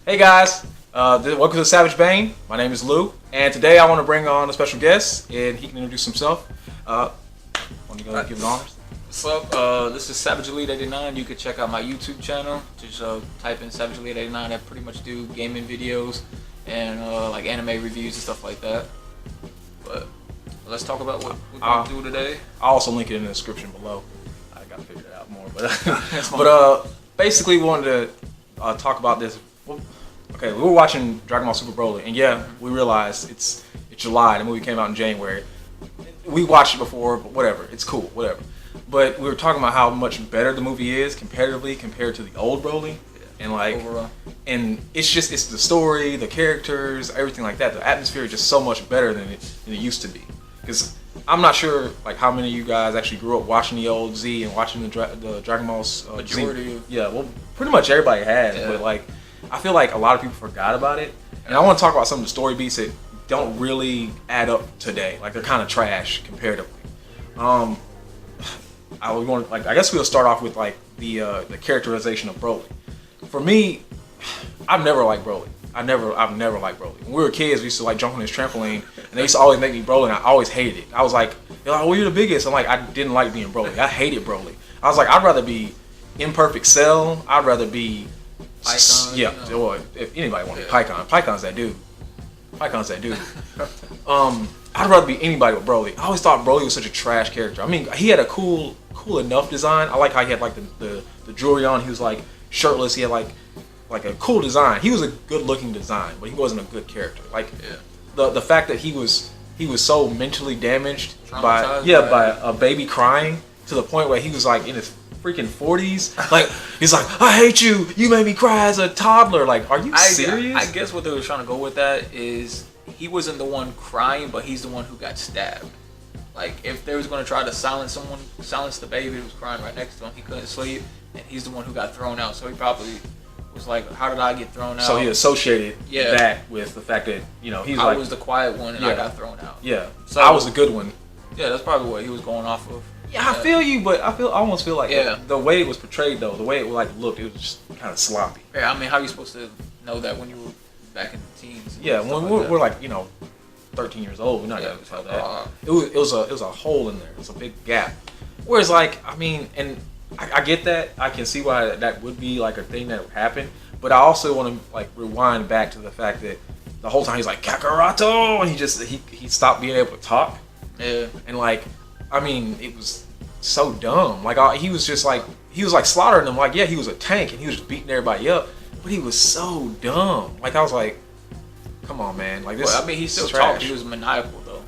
Hey guys, welcome to Savage Bane. My name is Lou, and today I want to bring on a special guest, and he can introduce himself. Want to go give the honors? What's up? This is Savage Elite 89. You can check out my YouTube channel. Just type in Savage Elite 89. I pretty much do gaming videos and like anime reviews and stuff like that. But let's talk about what we're going to do today. I'll also link it in the description below. I gotta figure it out more, but basically we wanted to talk about this. Okay, we were watching Dragon Ball Super Broly, and yeah, we realized it's July. The movie came out in January. We watched it before, but whatever. It's cool, whatever. But we were talking about how much better the movie is comparatively compared to the old Broly, and like, Overall. and it's the story, the characters, everything like that. The atmosphere is just so much better than it used to be. Because I'm not sure like how many of you guys actually grew up watching the old Z and watching the Dragon Ball's Majority Z. of- Yeah, well, pretty much everybody has, Yeah. but like, I feel like a lot of people forgot about it. And I want to talk about some of the story beats that don't really add up today. Like, they're kind of trash comparatively. I guess we'll start off with like the characterization of Broly. For me, I've never liked Broly. I've never liked Broly. When we were kids, we used to like jump on this trampoline, and they used to always make me Broly, and I always hated it. I was like, they're like, well, you're the biggest. I'm like, I didn't like being Broly. I hated Broly. I was like, I'd rather be Imperfect Cell. I'd rather be Python, yeah. you know. Well, if anybody wanted Python, Python's that dude. Python's that dude. I'd rather be anybody with Broly. I always thought Broly was such a trash character. I mean, he had a cool enough design. I like how he had like the jewelry on. He was like shirtless. He had like a cool design. He was a good looking design, but he wasn't a good character. Like the fact that he was so mentally damaged by Traumatized by a baby crying to the point where he was like in his freaking 40s. Like, he's like, I hate you. You made me cry as a toddler. Like, are you serious? I guess what they were trying to go with that is he wasn't the one crying, but he's the one who got stabbed. Like, if they was going to try to silence the baby who was crying right next to him, he couldn't sleep, and he's the one who got thrown out. So he probably was like, how did I get thrown out? So he associated Yeah. that with the fact that, he's I like, was the quiet one, and I got thrown out. yeah, So- I was a good one. Yeah, that's probably what he was going off of. Yeah, I feel you, but I almost feel like Yeah. the way it was portrayed, though, the way it like looked, it was just kind of sloppy. Yeah, I mean, how are you supposed to know that when you were back in the teens? and Yeah, stuff when like that? we're like 13 years old, we're not Yeah, gonna tell it's that. like, It was a hole in there. It was a big gap. Whereas, like, I mean, and I get that. I can see why that would be like a thing that would happen. But I also want to like rewind back to the fact that the whole time he's like Kakaroto, and he stopped being able to talk. Yeah. And like, I mean, it was so dumb. Like, he was like slaughtering them. Like, yeah, he was a tank and he was just beating everybody up, but he was so dumb. Like, I was like, come on, man. Like, this. Well, I mean, he still is trash. talked. He was maniacal, though.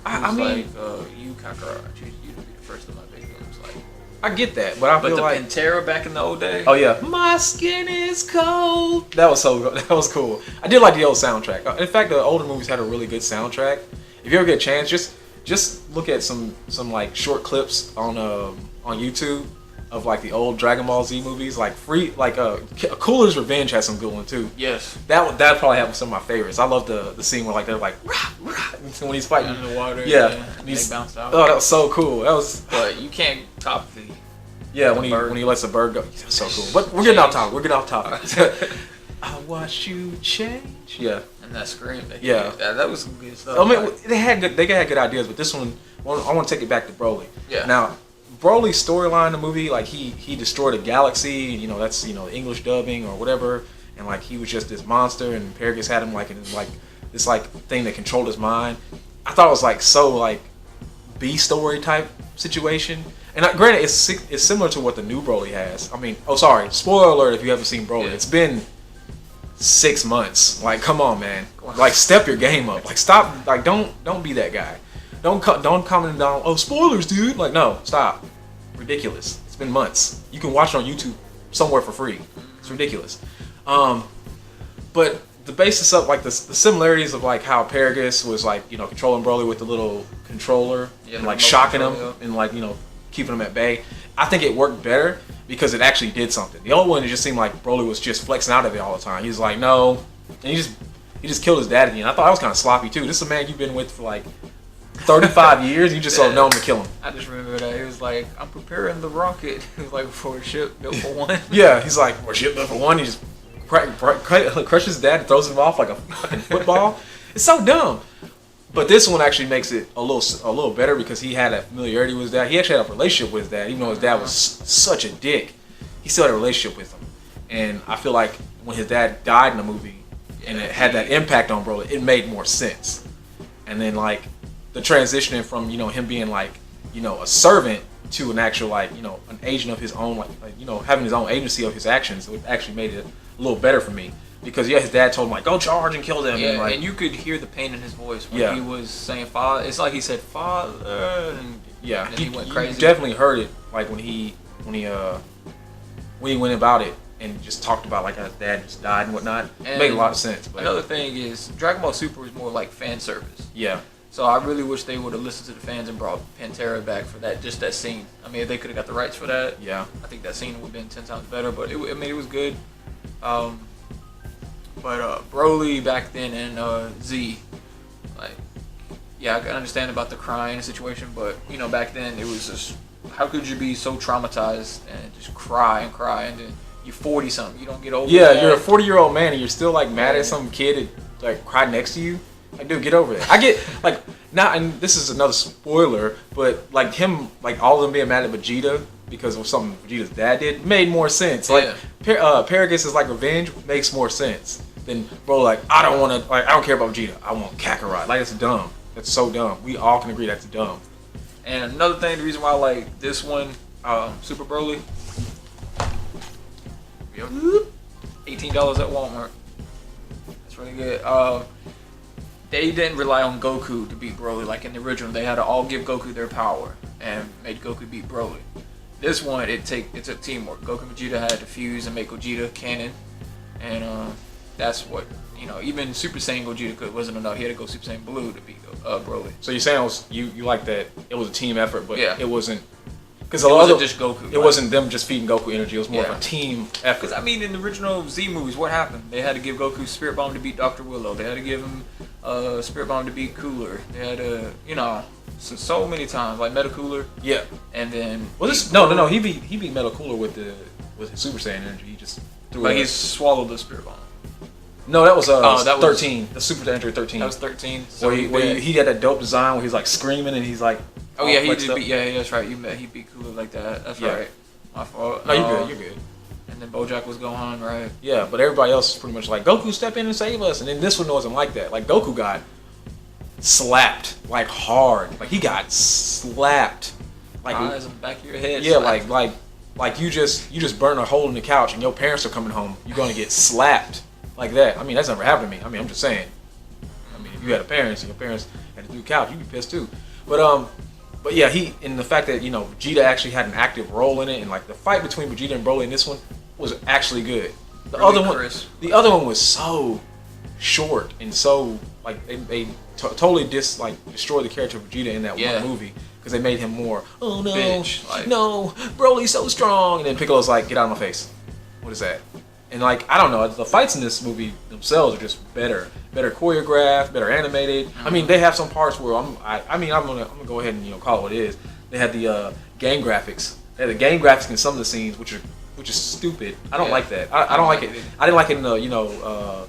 I He mean, was like, you Kakarot, I choose you to be the first of my victims. Like, I get that, but I but feel the like, Pantera back in the old day. oh yeah, my skin is cold. That was cool. I did like the old soundtrack. In fact, the older movies had a really good soundtrack. If you ever get a chance, just look at some like short clips on YouTube of like the old Dragon Ball Z movies. Like Cooler's Revenge has some good one too. Yes. That probably have some of my favorites. I love the scene where like they're like rah, rah, when he's fighting In the water. Yeah. And they bounced out. Oh, that was so cool. That was But you can't top the. yeah, The bird. when he lets the bird go, that's so cool. But we're getting off topic. I watch you change. Yeah. And that scream. Yeah. That was some good stuff. I mean, Like, they had good ideas, but this one, I want to take it back to Broly. Yeah. Now, Broly's storyline in the movie, like he destroyed a galaxy. That's English dubbing or whatever, and like he was just this monster, and Paragus had him like in like this like thing that controlled his mind. I thought it was like so like B story type situation. And granted, it's similar to what the new Broly has. I mean, oh sorry, spoiler alert if you haven't seen Broly. Yeah. It's been 6 months. Like, come on, man. Like, step your game up. Like, stop. Like, don't be that guy. Don't comment down. Oh, spoilers, dude. Like, no, stop. Ridiculous. It's been months. You can watch it on YouTube somewhere for free. It's ridiculous. But the basis of like the similarities of like how Paragus was like controlling Broly with the little controller Yeah, and the like remote shocking him control, and like keeping him at bay. I think it worked better because it actually did something. The old one, it just seemed like Broly was just flexing out of it all the time. He's like, no, and he just killed his dad again. I thought that was kind of sloppy too. This is a man you've been with for like 35 years. You just don't know him to kill him. I just remember that he was like, "I'm preparing the rocket." He was like, "For ship built for one." Yeah, he's like, "Well, shit, but for one, he just crushes his dad and throws him off like a fucking football. It's so dumb. But this one actually makes it a little better because he had a familiarity with his dad. He actually had a relationship with his dad, even though his dad was such a dick. He still had a relationship with him, and I feel like when his dad died in the movie, and it had that impact on Broly, it made more sense. And then like the transitioning from him being like a servant to an actual like an agent of his own, like having his own agency of his actions, it actually made it a little better for me. Because his dad told him like, go charge and kill them. Yeah, and, and you could hear the pain in his voice when he was saying father. It's like he said father, and he went crazy. You definitely heard it like when he went about it and just talked about like how his dad just died and whatnot. It made a lot of sense. But another thing is Dragon Ball Super is more like fan service. Yeah. So I really wish they would have listened to the fans and brought Pantera back for that scene. I mean, if they could have got the rights for that, I think that scene would have been 10 times better. But it was good. But Broly back then and Z, like, I can understand about the crying situation, but back then it was just, how could you be so traumatized and just cry and then you're 40 something, you don't get over that. You're a 40-year-old man and you're still like mad at some kid that like cried next to you. Like, dude, get over it. I get like now, and this is another spoiler, but like him, like all of them being mad at Vegeta because of something Vegeta's dad did made more sense. Like Paragus' like revenge makes more sense than bro. Like I don't care about Vegeta. I want Kakarot. Like it's dumb. That's so dumb. We all can agree that's dumb. And another thing, the reason why I like this one, Super Broly, $18 at Walmart. That's really good. They didn't rely on Goku to beat Broly like in the original. They had to all give Goku their power and made Goku beat Broly. This one, it took teamwork. Goku and Vegeta had to fuse and make Gogeta canon, and that's what even Super Saiyan Gogeta wasn't enough. He had to go Super Saiyan Blue to beat Broly. So you're saying you like that it was a team effort, but it wasn't. Because it wasn't just Goku. It wasn't them just feeding Goku energy. It was more of a team effort. Because I mean, in the original Z movies, what happened? They had to give Goku Spirit Bomb to beat Dr. Willow. They had to give him Spirit Bomb to beat Cooler. They had to, so many times like Meta Cooler. Yeah. And then no. He beat Meta Cooler with his Super Saiyan energy. He just threw he swallowed the Spirit Bomb. No, that was that 13. The Super Saiyan 13. That was 13. So he had that dope design where he's like screaming and he's like. Oh yeah, he did beat. Yeah, that's right. He beat Cooler like that. That's right. My fault. No, you're good. And then BoJack was going on, right? Yeah, but everybody else is pretty much like Goku, step in and save us. And then this one wasn't like that. Like Goku got slapped like hard. Like he got slapped. Like eyes in the back of your head. Yeah, like you just burn a hole in the couch and your parents are coming home. You're gonna get slapped like that. I mean, that's never happened to me. I mean, I'm just saying. I mean, if you had a parents and your parents had to do couch, you'd be pissed too. But yeah, in the fact that Vegeta actually had an active role in it, and like the fight between Vegeta and Broly in this one was actually good. The other one was so short and so like they totally destroyed the character of Vegeta in that one movie because they made him more no Broly's so strong, and then Piccolo's like, get out of my face. What is that? And like I don't know, the fights in this movie themselves are just better choreographed, better animated. I mean, they have some parts where I'm gonna go ahead and call it what it is. They had the game graphics. They had the game graphics in some of the scenes, which is stupid. I don't like that. I don't like it. I didn't like it in the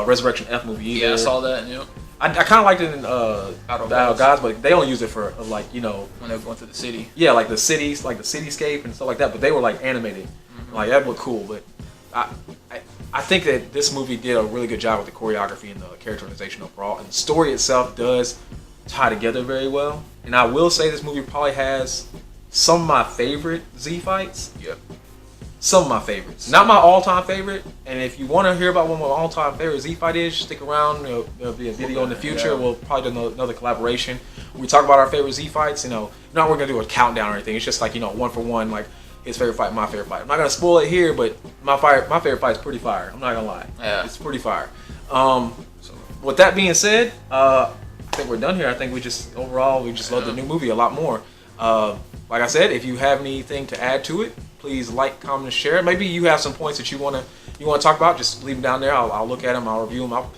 Resurrection F movie either. Yeah, I saw that. Yeah. I kind of liked it in Battle of Gods, but they only used it for when they were going to the city. Yeah, like the cities, like the cityscape and stuff like that. But they were like animated. Mm-hmm. Like that looked cool, but. I think that this movie did a really good job with the choreography and the characterization overall, and the story itself does tie together very well. And I will say this movie probably has some of my favorite Z fights. Yep. Some of my favorites, not my all-time favorite. And if you want to hear about what my all-time favorite Z fight is, stick around. There'll be a video in the future. Yeah. We'll probably do another collaboration. We talk about our favorite Z fights. Not we're gonna do a countdown or anything. It's just like one for one, like. His favorite fight, my favorite fight. I'm not gonna spoil it here, but my favorite fight is pretty fire. I'm not gonna lie. Yeah. It's pretty fire. So with that being said, I think we're done here. I think we just love the new movie a lot more. Like I said, if you have anything to add to it, please like, comment, and share. Maybe you have some points that you wanna talk about. Just leave them down there. I'll look at them. I'll review them. I'll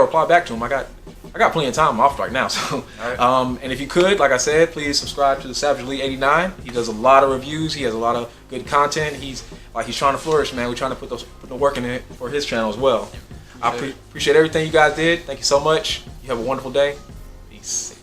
reply back to them. I got I got plenty of time off right now. So, and if you could, like I said, please subscribe to the Savage Elite 89. He does a lot of reviews. He has a lot of good content. He's trying to flourish, man. We're trying to put the work in it for his channel as well. I appreciate everything you guys did. Thank you so much. You have a wonderful day. Peace.